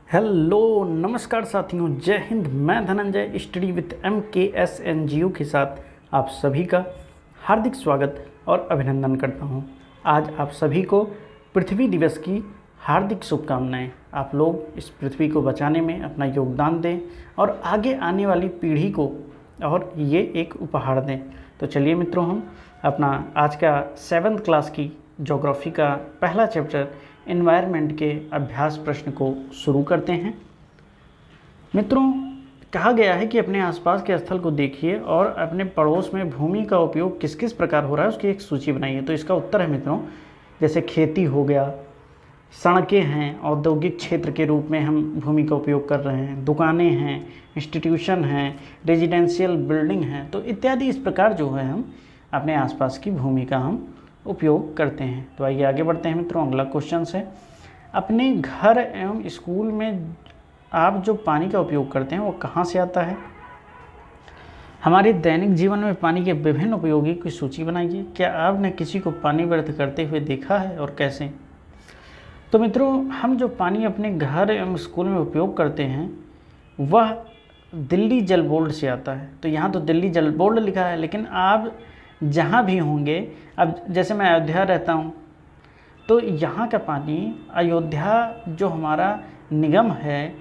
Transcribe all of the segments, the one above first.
Hello नमस्कार साथियों, जय हिंद। मैं धनंजय स्टडी विथ MKSNGU के साथ आप सभी का हार्दिक स्वागत और अभिनंदन करता हूं। आज आप सभी को पृथ्वी दिवस की हार्दिक शुभकामनाएं। आप लोग इस पृथ्वी को बचाने में अपना योगदान दें और आगे आने वाली पीढ़ी को और ये एक उपहार दें। तो चलिए मित्रों, हम अपना आज का 7th क्लास की ज्योग्राफी का पहला चैप्टर एनवायरनमेंट के अभ्यास प्रश्न को शुरू करते हैं। मित्रों, कहा गया है कि अपने आसपास के स्थल को देखिए और अपने पड़ोस में भूमि का उपयोग किस किस प्रकार हो रहा है उसकी एक सूची बनाइए। तो इसका उत्तर है मित्रों, जैसे खेती हो गया, सड़कें हैं, औद्योगिक क्षेत्र के रूप में हम भूमि का उपयोग कर रहे हैं, दुकानें हैं, इंस्टीट्यूशन हैं, रेजिडेंशियल बिल्डिंग हैं, तो इत्यादि इस प्रकार जो है हम अपने आसपास की भूमि का हम उपयोग करते हैं। तो आइए आगे बढ़ते हैं मित्रों। अगला क्वेश्चन है, अपने घर एवं स्कूल में आप जो पानी का उपयोग करते हैं वो कहाँ से आता है? हमारे दैनिक जीवन में पानी के विभिन्न उपयोगी की सूची बनाइए। क्या आपने किसी को पानी व्यर्थ करते हुए देखा है और कैसे? तो मित्रों, हम जो पानी अपने घर एवं स्कूल में उपयोग करते हैं वह दिल्ली जल बोर्ड से आता है। तो यहाँ तो दिल्ली जल बोर्ड लिखा है, लेकिन आप जहाँ भी होंगे, अब जैसे मैं अयोध्या रहता हूँ तो यहाँ का पानी अयोध्या जो हमारा निगम है,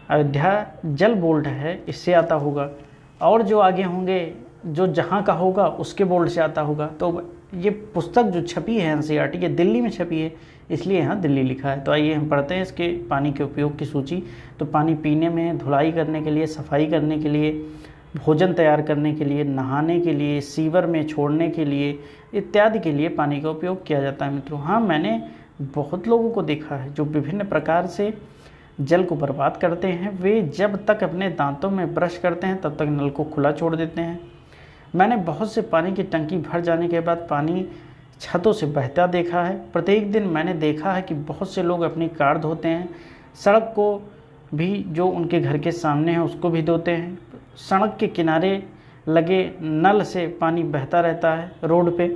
अयोध्या जल बोर्ड है, इससे आता होगा। और जो आगे होंगे, जो जहाँ का होगा उसके बोर्ड से आता होगा। तो ये पुस्तक जो छपी है NCERT ये दिल्ली में छपी है, इसलिए यहाँ दिल्ली लिखा है। तो आइए हम पढ़ते हैं इसके पानी के उपयोग की सूची। तो पानी पीने में, धुलाई करने के लिए, सफाई करने के लिए, भोजन तैयार करने के लिए, नहाने के लिए, सीवर में छोड़ने के लिए इत्यादि के लिए पानी का उपयोग किया जाता है मित्रों। हाँ, मैंने बहुत लोगों को देखा है जो विभिन्न प्रकार से जल को बर्बाद करते हैं। वे जब तक अपने दांतों में ब्रश करते हैं तब तक नल को खुला छोड़ देते हैं। मैंने बहुत से पानी की टंकी भर जाने के बाद पानी छतों से बहता देखा है। प्रत्येक दिन मैंने देखा है कि बहुत से लोग अपनी कार धोते हैं, सड़क को भी जो उनके घर के सामने है उसको भी धोते हैं। सड़क के किनारे लगे नल से पानी बहता रहता है रोड पे,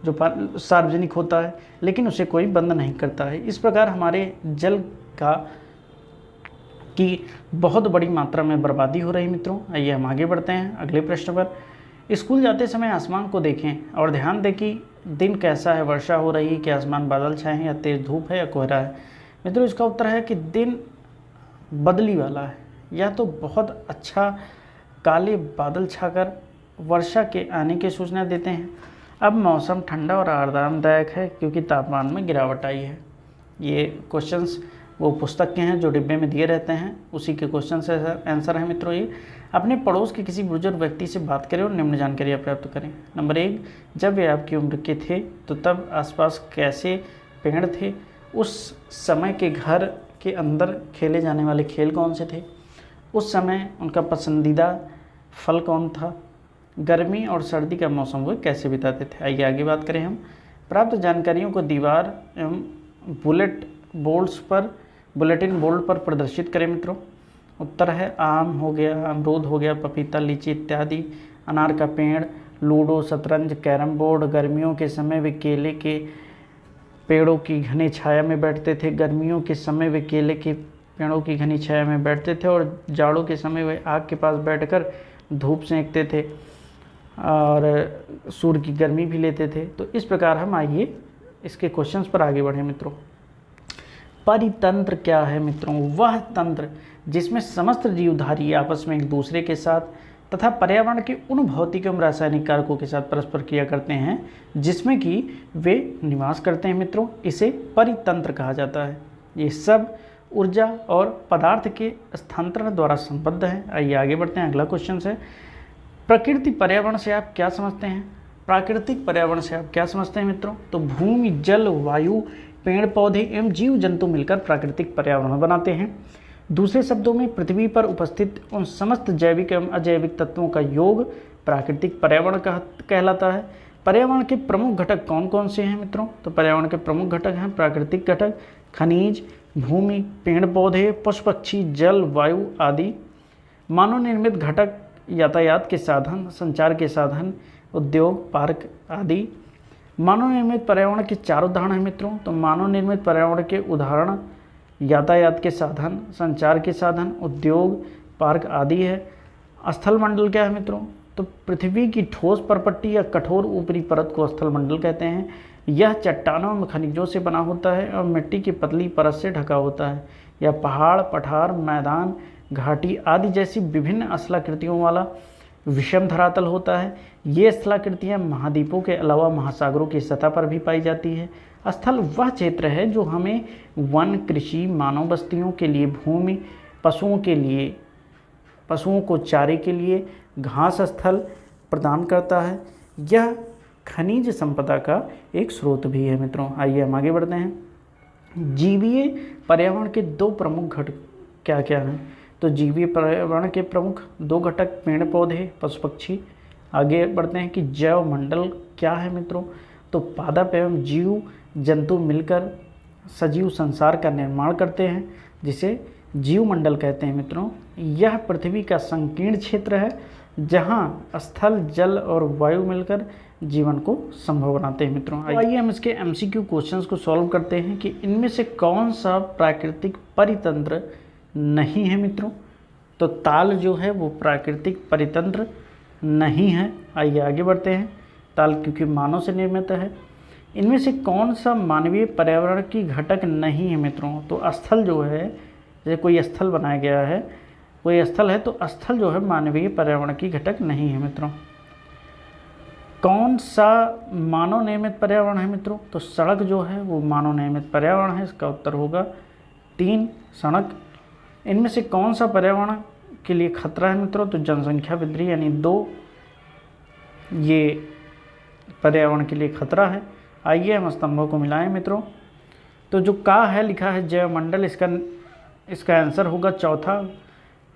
जो सार्वजनिक होता है, लेकिन उसे कोई बंद नहीं करता है। इस प्रकार हमारे जल की बहुत बड़ी मात्रा में बर्बादी हो रही मित्रों। आइए हम आगे बढ़ते हैं अगले प्रश्न पर। स्कूल जाते समय आसमान को देखें और ध्यान दें कि दिन कैसा है, वर्षा हो रही है कि आसमान बादल छाए हैं या तेज़ धूप है या कोहरा है। मित्रों, इसका उत्तर है कि दिन बदली वाला है, या तो बहुत अच्छा काले बादल छाकर वर्षा के आने की सूचना देते हैं। अब मौसम ठंडा और आरामदायक है क्योंकि तापमान में गिरावट आई है। ये क्वेश्चंस वो पुस्तक के हैं जो डिब्बे में दिए रहते हैं, उसी के क्वेश्चन से आंसर है मित्रों। ये अपने पड़ोस के किसी बुजुर्ग व्यक्ति से बात करें और निम्न जानकारी प्राप्त करें। नंबर 1, जब वे आपकी उम्र के थे तो तब आसपास कैसे पेड़ थे? उस समय के घर के अंदर खेले जाने वाले खेल कौन से थे? उस समय उनका पसंदीदा फल कौन था? गर्मी और सर्दी का मौसम वो कैसे बिताते थे? आइए आगे बात करें हम। प्राप्त जानकारियों को दीवार एवं बुलेटिन बोर्ड पर प्रदर्शित करें मित्रों। उत्तर है आम हो गया, अमरूद हो गया, पपीता, लीची इत्यादि, अनार का पेड़, लूडो, शतरंज, कैरम बोर्ड। गर्मियों के समय वे केले के पेड़ों की घनी छाया में बैठते थे। गर्मियों के समय वे केले के पेड़ों की घनी छाया में बैठते थे और जाड़ों के समय वे आग के पास बैठकर धूप सेंकते थे और सूर्य की गर्मी भी लेते थे। तो इस प्रकार हम आइए इसके क्वेश्चंस पर आगे बढ़ें मित्रों। परितंत्र क्या है मित्रों? वह तंत्र जिसमें समस्त जीवधारी आपस में एक दूसरे के साथ तथा पर्यावरण के उन भौतिक एवं रासायनिक कारकों के साथ परस्पर क्रिया करते हैं जिसमें कि वे निवास करते हैं मित्रों, इसे परितंत्र कहा जाता है। ये सब ऊर्जा और पदार्थ के स्थानांतरण द्वारा संबद्ध है। आइए आगे बढ़ते हैं। अगला क्वेश्चन है, प्रकृति पर्यावरण से आप क्या समझते हैं? प्राकृतिक पर्यावरण से आप क्या समझते हैं मित्रों? तो भूमि, जल, वायु, पेड़ पौधे एवं जीव जंतु मिलकर प्राकृतिक पर्यावरण बनाते हैं। दूसरे शब्दों में पृथ्वी पर उपस्थित उन समस्त जैविक एवं अजैविक तत्वों का योग प्राकृतिक पर्यावरण कहलाता है। पर्यावरण के प्रमुख घटक कौन कौन से हैं मित्रों? तो पर्यावरण के प्रमुख घटक हैं प्राकृतिक घटक, खनिज, भूमि, पेड़ पौधे, पशु पक्षी, जल, वायु आदि। मानव निर्मित घटक यातायात के साधन, संचार के साधन, उद्योग, पार्क आदि। मानव निर्मित पर्यावरण के 4 उदाहरण हैं मित्रों। तो मानव निर्मित पर्यावरण के उदाहरण यातायात के साधन, संचार के साधन, उद्योग, पार्क आदि है। स्थल मंडल क्या है मित्रों? तो पृथ्वी की ठोस परपट्टी या कठोर ऊपरी परत को स्थल मंडल कहते हैं। यह चट्टानों में खनिजों से बना होता है और मिट्टी की पतली परत से ढका होता है। यह पहाड़, पठार, मैदान, घाटी आदि जैसी विभिन्न स्थलाकृतियों वाला विषम धरातल होता है। ये स्थलाकृतियाँ महाद्वीपों के अलावा महासागरों की सतह पर भी पाई जाती है। स्थल वह क्षेत्र है जो हमें वन, कृषि, मानव बस्तियों के लिए भूमि, पशुओं को चारे के लिए घास स्थल प्रदान करता है। यह खनिज संपदा का एक स्रोत भी है मित्रों। आइए हम आगे बढ़ते हैं। जीवीय पर्यावरण के दो प्रमुख घटक क्या क्या हैं? तो जीवीय पर्यावरण के प्रमुख दो घटक पेड़ पौधे, पशु पक्षी। आगे बढ़ते हैं कि जैव मंडल क्या है मित्रों? तो पादप एवं जीव जंतु मिलकर सजीव संसार का निर्माण करते हैं, जिसे जीव मंडल कहते हैं मित्रों। यह पृथ्वी का संकीर्ण क्षेत्र है जहां स्थल, जल और वायु मिलकर जीवन को संभव बनाते हैं मित्रों। आइए हम इसके MCQ क्वेश्चंस को सॉल्व करते हैं कि इनमें से कौन सा प्राकृतिक परितंत्र नहीं है मित्रों। तो ताल जो है वो प्राकृतिक परितंत्र नहीं है। आइए आगे बढ़ते हैं। ताल क्योंकि मानव से निर्मित है। इनमें से कौन सा मानवीय पर्यावरण की घटक नहीं है मित्रों? तो स्थल जो है, जैसे कोई स्थल बनाया गया है, कोई स्थल है तो स्थल जो है मानवीय पर्यावरण की घटक नहीं है मित्रों। कौन सा मानव निर्मित पर्यावरण है मित्रों? तो सड़क जो है वो मानव निर्मित पर्यावरण है। इसका उत्तर होगा 3 सड़क। इनमें से कौन सा पर्यावरण के लिए खतरा है मित्रों? तो जनसंख्या वृद्धि यानी 2 ये पर्यावरण के लिए खतरा है। आइए हम स्तंभों को मिलाएं मित्रों। तो जो का है लिखा है जैव मंडल, इसका आंसर होगा चौथा,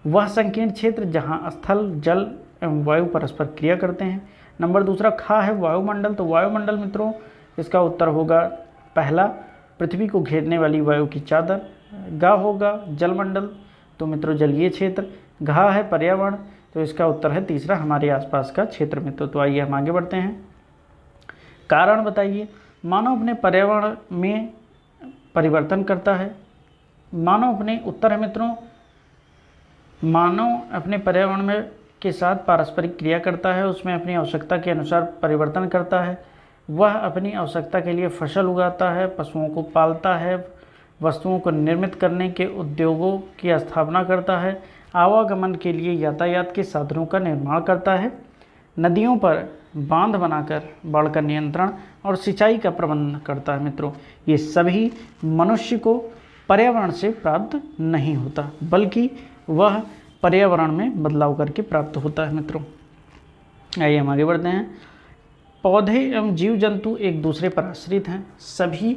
वह संकीर्ण क्षेत्र जहां स्थल, जल एवं वायु परस्पर क्रिया करते हैं। नंबर दूसरा खा है वायुमंडल। तो वायुमंडल मित्रों इसका उत्तर होगा पहला, पृथ्वी को घेरने वाली वायु की चादर। गा होगा जलमंडल, तो मित्रों जलीय क्षेत्र। घा है पर्यावरण, तो इसका उत्तर है तीसरा, हमारे आसपास का क्षेत्र मित्रों। तो आइए हम आगे बढ़ते हैं। कारण बताइए। मानव अपने पर्यावरण में परिवर्तन करता है। मानव अपने उत्तर है मित्रों, मानव अपने पर्यावरण में के साथ पारस्परिक क्रिया करता है, उसमें अपनी आवश्यकता के अनुसार परिवर्तन करता है। वह अपनी आवश्यकता के लिए फसल उगाता है, पशुओं को पालता है, वस्तुओं को निर्मित करने के उद्योगों की स्थापना करता है, आवागमन के लिए यातायात के साधनों का निर्माण करता है, नदियों पर बांध बनाकर बाढ़ का नियंत्रण और सिंचाई का प्रबंध करता है मित्रों। ये सभी मनुष्य को पर्यावरण से प्राप्त नहीं होता, बल्कि वह पर्यावरण में बदलाव करके प्राप्त होता है मित्रों। आइए हम आगे बढ़ते हैं। पौधे एवं जीव जंतु एक दूसरे पर आश्रित हैं। सभी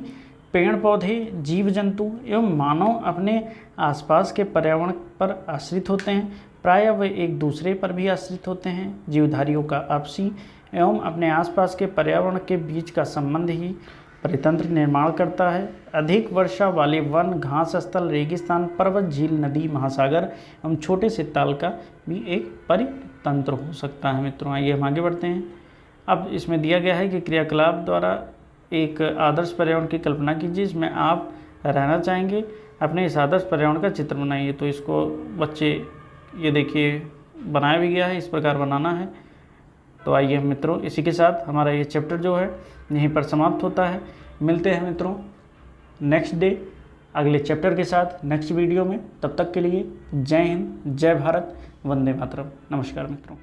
पेड़ पौधे, जीव जंतु एवं मानव अपने आसपास के पर्यावरण पर आश्रित होते हैं। प्रायः वे एक दूसरे पर भी आश्रित होते हैं। जीवधारियों का आपसी एवं अपने आसपास के पर्यावरण के बीच का संबंध ही परितंत्र निर्माण करता है। अधिक वर्षा वाले वन, घास स्थल, रेगिस्तान, पर्वत, झील, नदी, महासागर एवं छोटे से ताल का भी एक परितंत्र हो सकता है मित्रों। आइए हम आगे बढ़ते हैं। अब इसमें दिया गया है कि क्रियाकलाप द्वारा एक आदर्श पर्यावरण की कल्पना कीजिए जिसमें आप रहना चाहेंगे। अपने इस आदर्श पर्यावरण का चित्र बनाइए। तो इसको बच्चे ये देखिए बनाया भी गया है, इस प्रकार बनाना है। तो आइए हम मित्रों, इसी के साथ हमारा ये चैप्टर जो है यहीं पर समाप्त होता है। मिलते हैं मित्रों नेक्स्ट डे अगले चैप्टर के साथ नेक्स्ट वीडियो में। तब तक के लिए जय हिंद, जय भारत, वंदे मातरम। नमस्कार मित्रों।